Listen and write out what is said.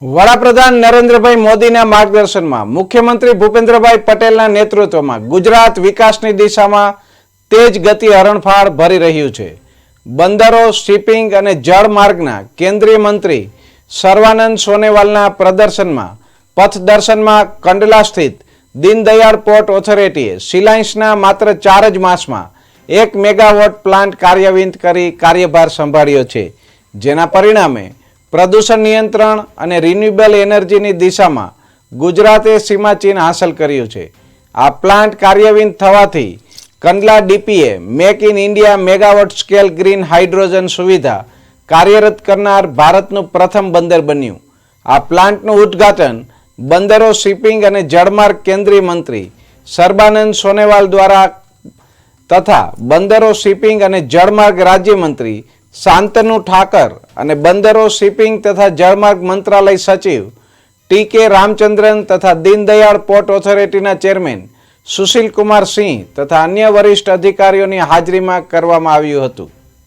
વડાપ્રધાન નરેન્દ્રભાઈ મોદીના માર્ગદર્શનમાં મુખ્યમંત્રી ભૂપેન્દ્રભાઈ પટેલના નેતૃત્વમાં ગુજરાત વિકાસની દિશામાં તેજ ગતિ હરણફાળ ભરી રહ્યું છે. બંદરો, શિપિંગ અને જળમાર્ગના કેન્દ્રીય મંત્રી સર્વાનંદ સોનોવાલના પ્રદર્શનમાં પથદર્શનમાં કંડલા સ્થિત દીનદયાળ પોર્ટ ઓથોરિટીએ રિલાયન્સના માત્ર 4 જ માસમાં 1 મેગાવોટ પ્લાન્ટ કાર્યાન્વિત કરી કાર્યભાર સંભાળ્યો છે, જેના પરિણામે પ્રદૂષણ નિયંત્રણ અને રિન્યુએબલ એનર્જીની દિશામાં ગુજરાતે સીમાચિહ્ન હાંસલ કર્યું છે. આ પ્લાન્ટ કાર્યાન્વિત થવાથી Kandla DPA make in India megawatt scale green hydrogen સુવિધા કાર્યરત કરનાર ભારતનું પ્રથમ બંદર બન્યું. આ પ્લાન્ટનું ઉદ્ઘાટન બંદરો, શિપિંગ અને જળમાર્ગ કેન્દ્રીય મંત્રી સર્બાનંદ સોનોવાલ દ્વારા તથા બંદરો, શિપિંગ અને જળમાર્ગ રાજ્યમંત્રી શાંતનુ ઠાકર અને બંદરો, શિપિંગ તથા જળમાર્ગ મંત્રાલય સચિવ ટી.કે. રામચંદ્રન તથા દીનદયાળ પોર્ટ ઓથોરિટીના ચેરમેન સુશીલ કુમાર સિંહ તથા અન્ય વરિષ્ઠ અધિકારીઓની હાજરીમાં કરવામાં આવ્યું હતું.